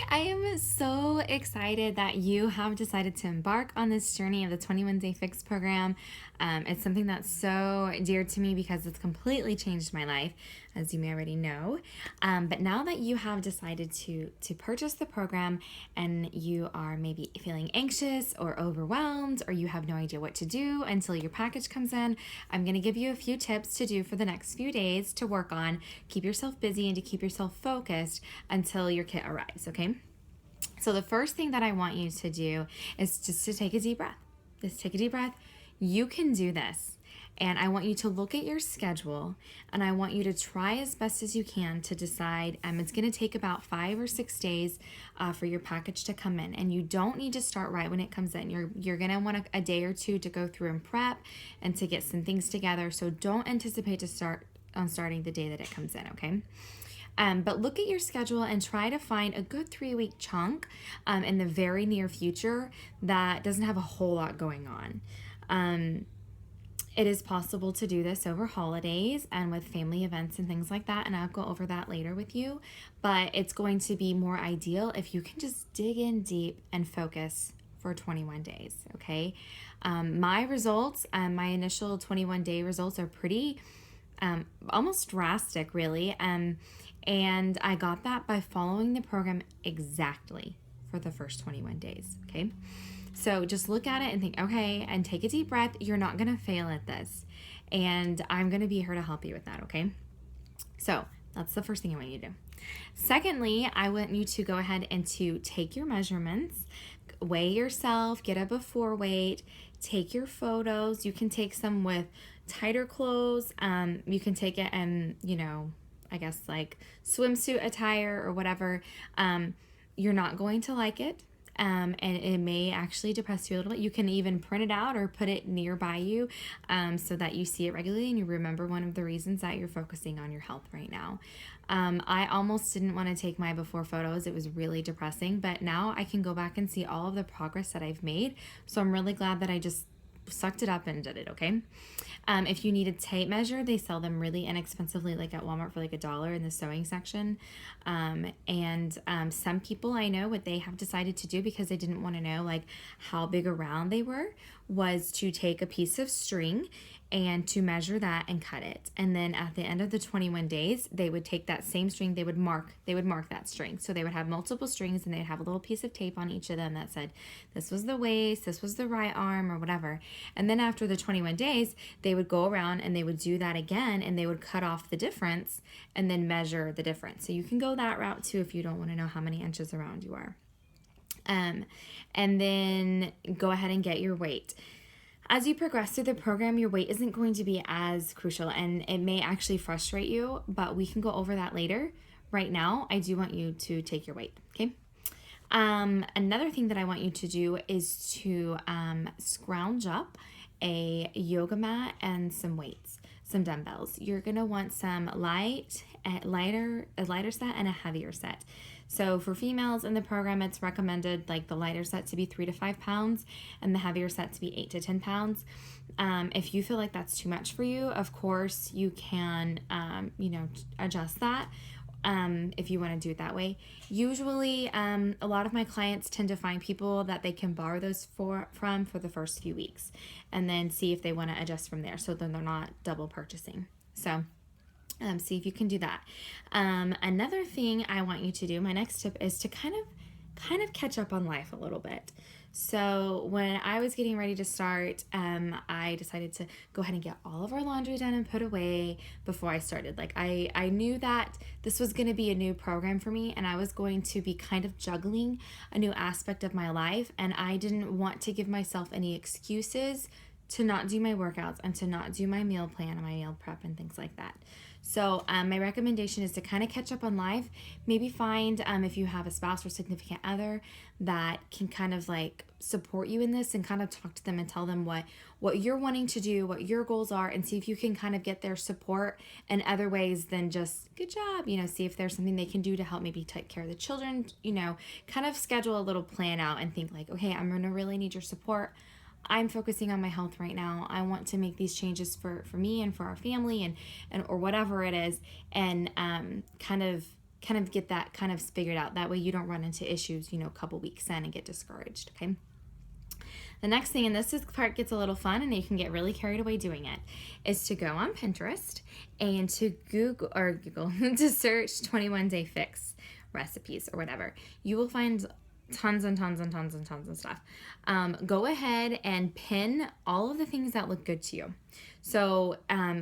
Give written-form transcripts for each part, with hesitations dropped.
I am so excited that you have decided to embark on this journey of the 21 Day Fix program. It's something that's so dear to me because it's completely changed my life, as you may already know. But now that you have decided to purchase the program and you are maybe feeling anxious or overwhelmed, or you have no idea what to do until your package comes in, I'm going to give you a few tips to do for the next few days to work on, keep yourself busy and to keep yourself focused until your kit arrives, okay? So the first thing that I want you to do is just to take a deep breath. Just take a deep breath. You can do this. And I want you to look at your schedule and I want you to try as best as you can to decide. It's going to take about 5 or 6 days for your package to come in. And you don't need to start right when it comes in. You're going to want a day or two to go through and prep and to get some things together. So don't anticipate to start on starting the day that it comes in, okay? But look at your schedule and try to find a good 3-week chunk in the very near future that doesn't have a whole lot going on. It is possible to do this over holidays and with family events and things like that, and I'll go over that later with you, but it's going to be more ideal if you can just dig in deep and focus for 21 days, okay? My results, my initial 21-day results are pretty almost drastic, really, and I got that by following the program exactly for the first 21 days, okay? So just look at it and think, okay, and take a deep breath. You're not going to fail at this. And I'm going to be here to help you with that, okay? So that's the first thing I want you to do. Secondly, I want you to go ahead and to take your measurements, weigh yourself, get a before weight, take your photos. You can take some with tighter clothes. You can take it and, I guess like swimsuit attire or whatever. You're not going to like it. And it may actually depress you a little bit. You can even print it out or put it nearby you so that you see it regularly and you remember one of the reasons that you're focusing on your health right now. I almost didn't want to take my before photos. It was really depressing, but now I can go back and see all of the progress that I've made. So I'm really glad that I just sucked it up and did it, okay? If you need a tape measure, they sell them really inexpensively, like at Walmart for like $1 in the sewing section. Some people I know what they have decided to do because they didn't want to know like how big around they were was to take a piece of string and to measure that and cut it. And then at the end of the 21 days, they would take that same string, they would mark that string. So they would have multiple strings and they'd have a little piece of tape on each of them that said, this was the waist, this was the right arm or whatever. And then after the 21 days, they would go around and they would do that again and they would cut off the difference and then measure the difference. So you can go that route too if you don't want to know how many inches around you are. And then go ahead and get your weight. As you progress through the program, your weight isn't going to be as crucial and it may actually frustrate you, but we can go over that later. Right now, I do want you to take your weight, okay? Another thing that I want you to do is to scrounge up a yoga mat and some weights, some dumbbells. You're gonna want some a lighter set and a heavier set. So for females in the program, it's recommended like the lighter set to be 3 to 5 pounds and the heavier set to be 8 to 10 pounds. If you feel like that's too much for you, of course you can, adjust that. If you want to do it that way. Usually, a lot of my clients tend to find people that they can borrow those from for the first few weeks and then see if they want to adjust from there so then they're not double purchasing. So see if you can do that. Another thing I want you to do, my next tip is to kind of catch up on life a little bit. So when I was getting ready to start, I decided to go ahead and get all of our laundry done and put away before I started. Like I knew that this was going to be a new program for me and I was going to be kind of juggling a new aspect of my life, and I didn't want to give myself any excuses to not do my workouts and to not do my meal plan and my meal prep and things like that. So my recommendation is to kind of catch up on life. Maybe find if you have a spouse or significant other that can kind of like support you in this and kind of talk to them and tell them what you're wanting to do, what your goals are, and see if you can kind of get their support in other ways than just good job, see if there's something they can do to help maybe take care of the children, kind of schedule a little plan out and think like, okay, I'm going to really need your support. I'm focusing on my health right now. I want to make these changes for me and for our family and or whatever it is, and kind of kind of get that kind of figured out. That way you don't run into issues, a couple weeks in and get discouraged, okay? The next thing, and part gets a little fun and you can get really carried away doing it, is to go on Pinterest and to Google to search 21 Day Fix recipes or whatever. You will find tons and tons and tons and tons of stuff. Go ahead and pin all of the things that look good to you. So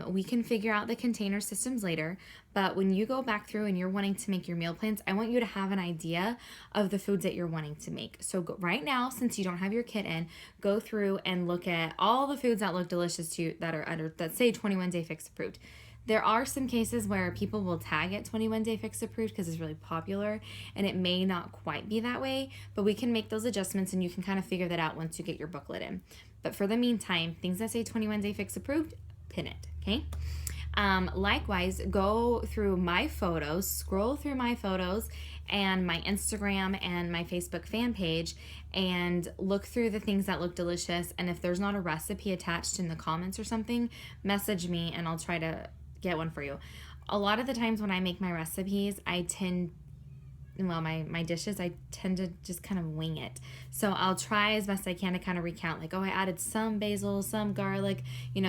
we can figure out the container systems later, but when you go back through and you're wanting to make your meal plans, I want you to have an idea of the foods that you're wanting to make. So right now, since you don't have your kit in, go through and look at all the foods that look delicious to you that are that say 21 Day Fix approved. There are some cases where people will tag it 21 Day Fix approved because it's really popular, and it may not quite be that way, but we can make those adjustments and you can kind of figure that out once you get your booklet in. But for the meantime, things that say 21 Day Fix approved, pin it, okay? Likewise, go through my photos, scroll through my photos and my Instagram and my Facebook fan page and look through the things that look delicious. And if there's not a recipe attached in the comments or something, message me and I'll try to get one for you. A lot of the times when I make my recipes, my dishes, I tend to just kind of wing it. So I'll try as best I can to kind of recount, like, I added some basil, some garlic,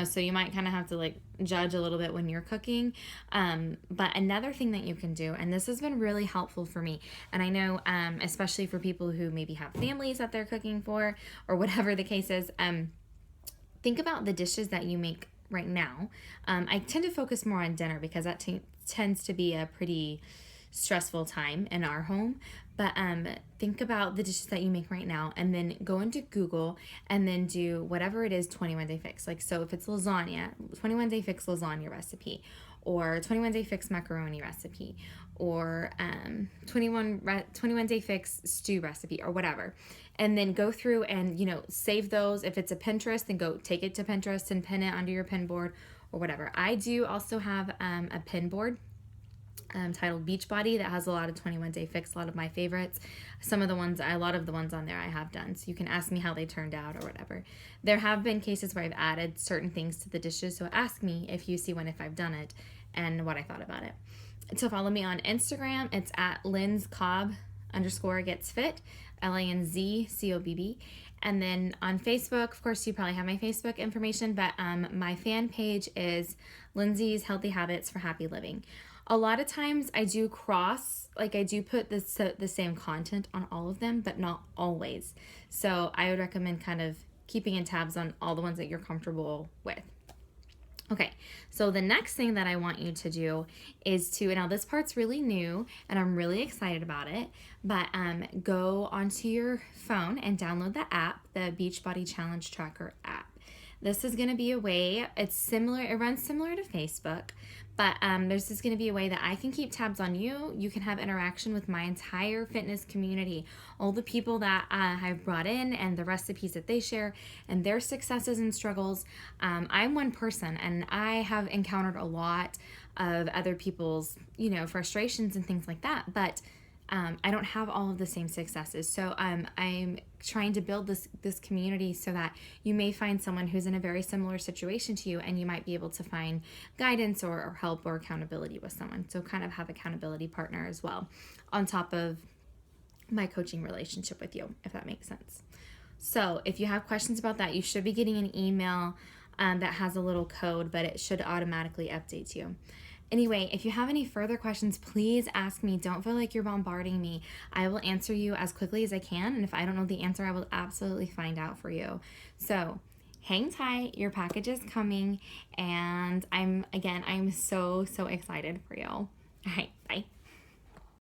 so you might kind of have to like judge a little bit when you're cooking. But another thing that you can do, and this has been really helpful for me, and I know especially for people who maybe have families that they're cooking for or whatever the case is, think about the dishes that you make right now. I tend to focus more on dinner because that tends to be a pretty stressful time in our home, but think about the dishes that you make right now and then go into Google and then do whatever it is 21 Day Fix. Like, so if it's lasagna, 21 Day Fix lasagna recipe, or 21 Day Fix macaroni recipe, or 21 Day Fix stew recipe, or whatever. And then go through and, save those. If it's a Pinterest, then go take it to Pinterest and pin it onto your pin board or whatever. I do also have a pin board titled Beachbody that has a lot of 21 Day Fix, a lot of my favorites. A lot of the ones on there I have done, so you can ask me how they turned out or whatever. There have been cases where I've added certain things to the dishes, so ask me if you see one, if I've done it, and what I thought about it. So follow me on Instagram. It's at Linzcobb_getsfit, LANZCOBB. And then on Facebook, of course, you probably have my Facebook information, but my fan page is Lindsay's Healthy Habits for Happy Living. A lot of times I do put the same content on all of them, but not always. So I would recommend kind of keeping in tabs on all the ones that you're comfortable with. Okay, so the next thing that I want you to do is now this part's really new and I'm really excited about it, but go onto your phone and download the app, the Beachbody Challenge Tracker app. This is going to be a way, it runs similar to Facebook, but there's just going to be a way that I can keep tabs on you. You can have interaction with my entire fitness community, all the people that I've brought in and the recipes that they share and their successes and struggles. I'm one person and I have encountered a lot of other people's, frustrations and things like that, but I don't have all of the same successes. So I'm trying to build this community so that you may find someone who's in a very similar situation to you and you might be able to find guidance or help or accountability with someone. So kind of have accountability partner as well on top of my coaching relationship with you, if that makes sense. So if you have questions about that, you should be getting an email that has a little code, but it should automatically update you. Anyway, if you have any further questions, please ask me. Don't feel like you're bombarding me. I will answer you as quickly as I can, and if I don't know the answer, I will absolutely find out for you. So hang tight, your package is coming, and I'm so excited for you. All right,